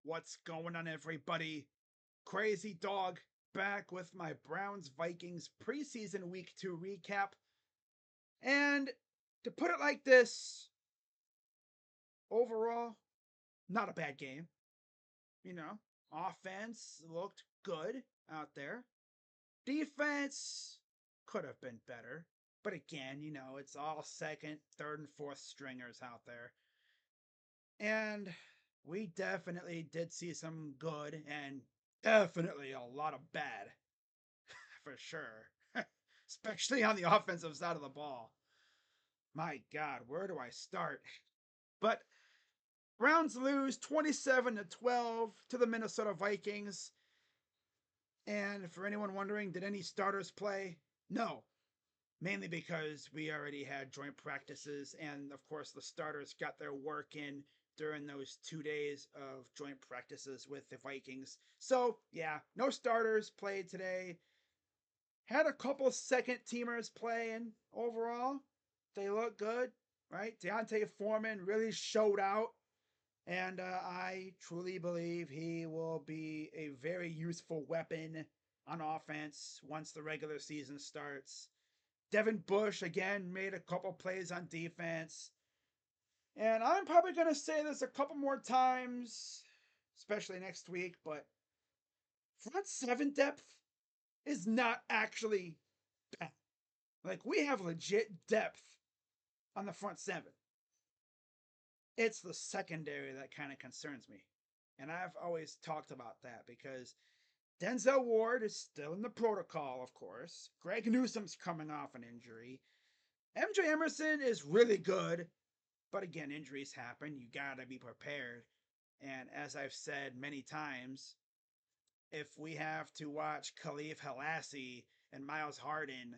What's going on, everybody? Crazy Dog back with my Browns Vikings preseason week 2 recap. And to put it like this, overall, not a bad game. You know, offense looked good out there. Defense could have been better. But again, it's all second, third, and fourth stringers out there. And we definitely did see some good and definitely a lot of bad, for sure. Especially on the offensive side of the ball. My God, where do I start? But Browns lose 27-12 to the Minnesota Vikings. And for anyone wondering, did any starters play? No. Mainly because we already had joint practices, and of course, the starters got their work in during those 2 days of joint practices with the Vikings. So, yeah, no starters played today. Had a couple second teamers playing overall. They look good, right? Deontay Foreman really showed out, and I truly believe he will be a very useful weapon on offense once the regular season starts. Devin Bush, again, made a couple plays on defense. And I'm probably going to say this a couple more times, especially next week, but front seven depth is not actually bad. Like, we have legit depth on the front seven. It's the secondary that kind of concerns me. And I've always talked about that because Denzel Ward is still in the protocol, of course. Greg Newsome's coming off an injury. MJ Emerson is really good, but again, injuries happen. You gotta be prepared. And as I've said many times, if we have to watch Khalif Halassi and Miles Harden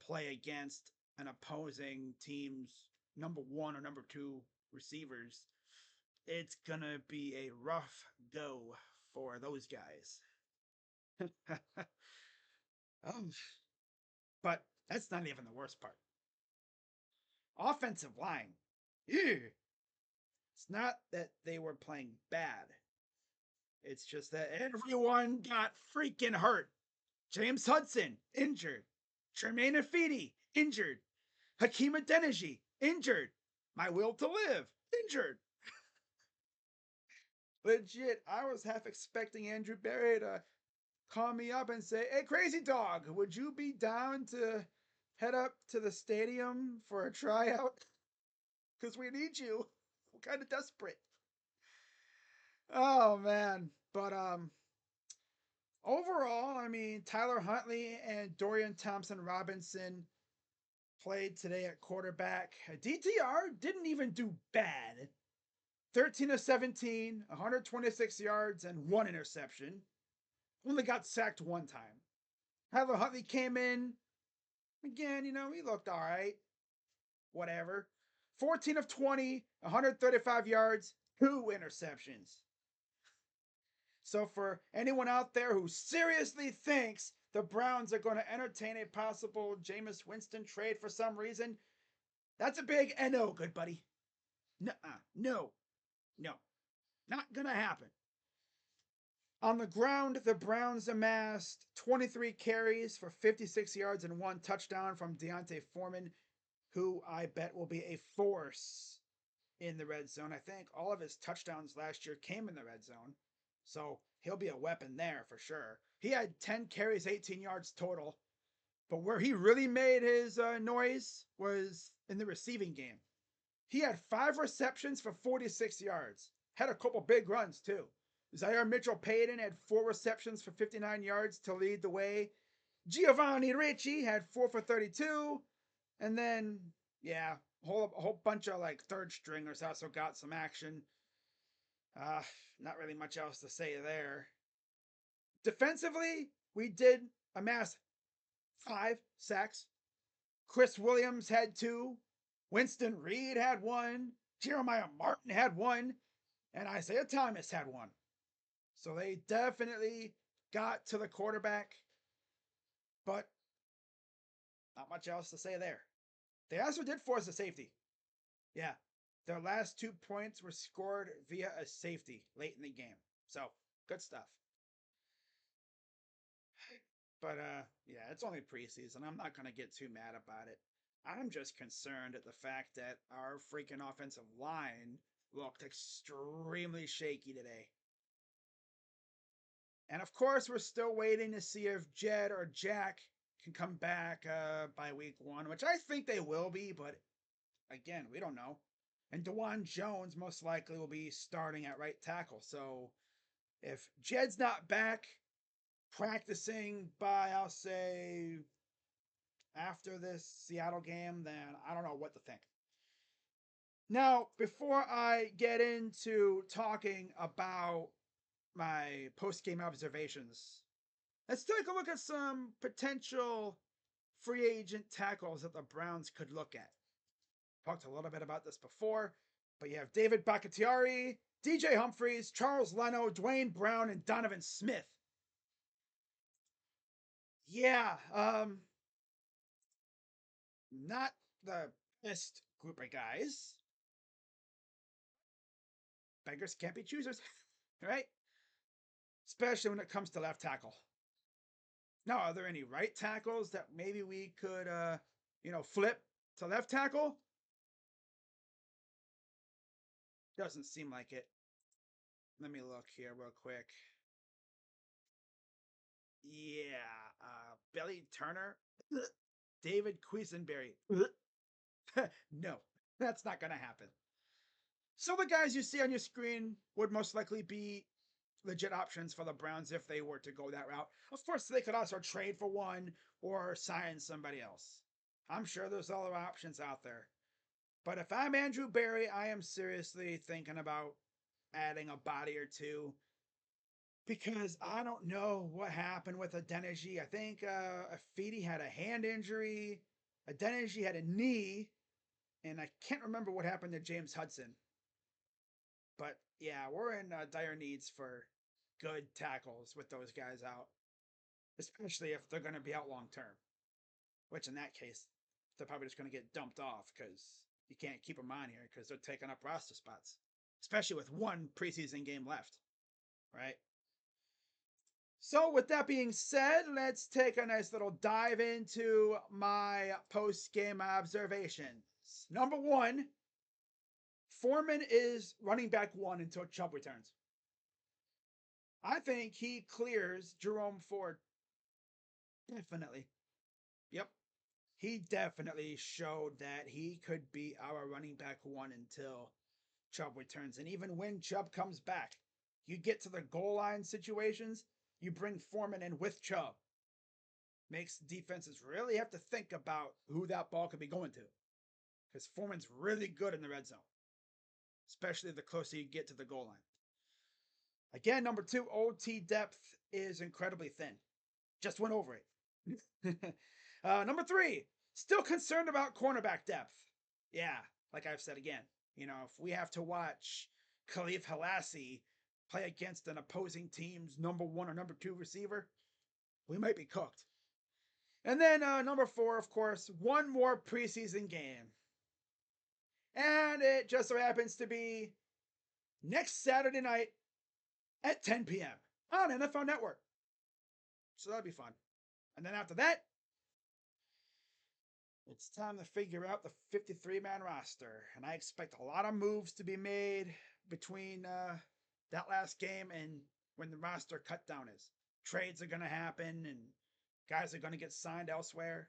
play against an opposing team's number one or number two receivers, it's gonna be a rough go for those guys. um, but that's not even the worst part. Offensive line. Ew. It's not that they were playing bad. It's just that everyone got freaking hurt. James Hudson, injured. Tremaine Ifedi, injured. Hakeem Adeniji, injured. My Will to Live, injured. Legit, I was half expecting Andrew Berry to call me up and say, "Hey, Crazy Dog, would you be down to head up to the stadium for a tryout? Because we need you. We're kind of desperate." Oh, man. But, overall, I mean, Tyler Huntley and Dorian Thompson Robinson played today at quarterback. DTR didn't even do bad. 13 of 17, 126 yards, and one interception. Only got sacked one time. Tyler Huntley came in. Again, he looked all right. Whatever. 14 of 20, 135 yards, two interceptions. So for anyone out there who seriously thinks the Browns are going to entertain a possible Jameis Winston trade for some reason, that's a big no, good buddy. Nuh-uh. No. No. Not going to happen. On the ground, the Browns amassed 23 carries for 56 yards and one touchdown from Deontay Foreman, who I bet will be a force in the red zone. I think all of his touchdowns last year came in the red zone. So he'll be a weapon there for sure. He had 10 carries, 18 yards total. But where he really made his noise was in the receiving game. He had 5 receptions for 46 yards. Had a couple big runs too. Zaire Mitchell-Payton had 4 receptions for 59 yards to lead the way. Giovanni Ricci had 4 for 32. And then, yeah, a whole bunch of like third stringers also got some action. Not really much else to say there. Defensively, we did amass 5 sacks. Chris Williams had 2. Winston Reed had 1. Jeremiah Martin had 1. And Isaiah Thomas had 1. So they definitely got to the quarterback. But not much else to say there. They also did force a safety. Yeah. Their last 2 points were scored via a safety late in the game. So, good stuff. But yeah, it's only preseason. I'm not going to get too mad about it. I'm just concerned at the fact that our freaking offensive line looked extremely shaky today. And of course, we're still waiting to see if Jed or Jack can come back by week 1, which I think they will be, but again, we don't know. And DeJuan Jones most likely will be starting at right tackle. So if Jed's not back practicing by, I'll say, after this Seattle game, then I don't know what to think. Now, before I get into talking about my post game observations, let's take a look at some potential free agent tackles that the Browns could look at. Talked a little bit about this before, but you have David Bakhtiari, DJ Humphries, Charles Leno, Dwayne Brown, and Donovan Smith. Yeah, not the best group of guys. Beggars can't be choosers, right? Especially when it comes to left tackle. Now, are there any right tackles that maybe we could, flip to left tackle? Doesn't seem like it. Let me look here real quick. Yeah, Billy Turner, David Quisenberry. No, that's not going to happen. So the guys you see on your screen would most likely be legit options for the Browns if they were to go that route. Of course, they could also trade for one or sign somebody else. I'm sure there's other options out there. But if I'm Andrew Berry, I am seriously thinking about adding a body or two because I don't know what happened with Adeniji. I think Afidi had a hand injury, Adeniji had a knee, and I can't remember what happened to James Hudson. But yeah, we're in dire needs for good tackles with those guys out, especially if they're going to be out long term. Which in that case, they're probably just going to get dumped off because you can't keep them on here because they're taking up roster spots, especially with one preseason game left, right? So, with that being said, let's take a nice little dive into my post game observations. Number one, Foreman is running back 1 until Chubb returns. I think he clears Jerome Ford. Definitely. Yep. He definitely showed that he could be our running back 1 until Chubb returns. And even when Chubb comes back, you get to the goal line situations, you bring Foreman in with Chubb. Makes defenses really have to think about who that ball could be going to. Because Foreman's really good in the red zone, especially the closer you get to the goal line. Again, number 2, OT depth is incredibly thin. Just went over it. Number 3, still concerned about cornerback depth. Yeah, like I've said again, if we have to watch Khalif Halassi play against an opposing team's number 1 or number 2 receiver, we might be cooked. And then number 4, of course, one more preseason game. And it just so happens to be next Saturday night at 10 p.m. on NFL Network. So that'll be fun. And then after that, it's time to figure out the 53-man roster. And I expect a lot of moves to be made between that last game and when the roster cut down is. Trades are going to happen and guys are going to get signed elsewhere.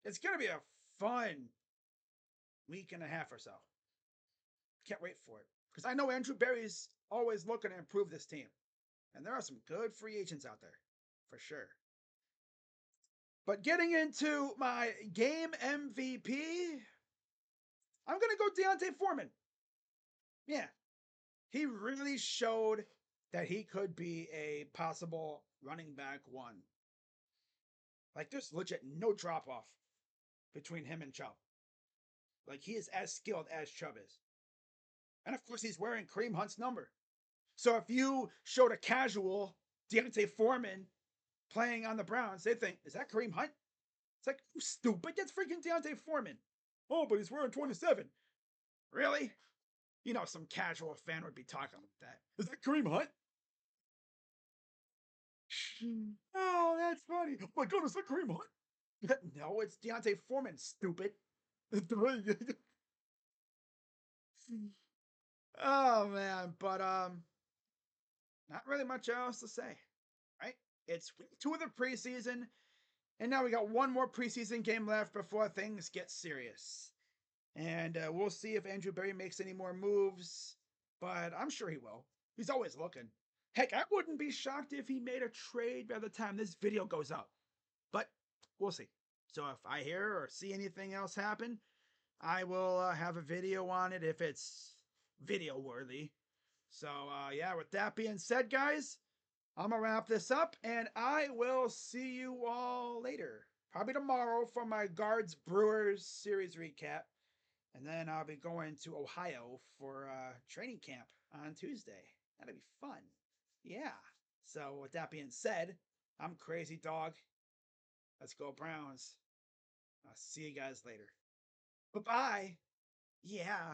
It's going to be a fun week and a half or so. Can't wait for it. Because I know Andrew Berry's always looking to improve this team. And there are some good free agents out there, for sure. But getting into my game MVP, I'm going to go Deontay Foreman. Yeah, he really showed that he could be a possible running back 1. Like, there's legit no drop off between him and Chubb. Like, he is as skilled as Chubb is. And of course, he's wearing Kareem Hunt's number. So if you showed a casual Deontay Foreman playing on the Browns, they'd think, is that Kareem Hunt? It's like, stupid, that's freaking Deontay Foreman. Oh, but he's wearing 27. Really? You know, some casual fan would be talking like that. Is that Kareem Hunt? Oh, that's funny. Oh my God, is that Kareem Hunt? No, it's Deontay Foreman, stupid. Oh man, but not really much else to say, right? It's week 2 of the preseason, and now we got one more preseason game left before things get serious. And we'll see if Andrew Berry makes any more moves, but I'm sure he will. He's always looking. Heck, I wouldn't be shocked if he made a trade by the time this video goes up. But we'll see. So if I hear or see anything else happen, I will have a video on it if it's video worthy. So yeah, with that being said, guys, I'm gonna wrap this up, and I will see you all later. Probably tomorrow for my Guards Brewers series recap. And then I'll be going to Ohio for training camp on Tuesday. That'll be fun. Yeah. So with that being said, I'm Crazy Dog. Let's go Browns. I'll see you guys later. Bye bye. Yeah.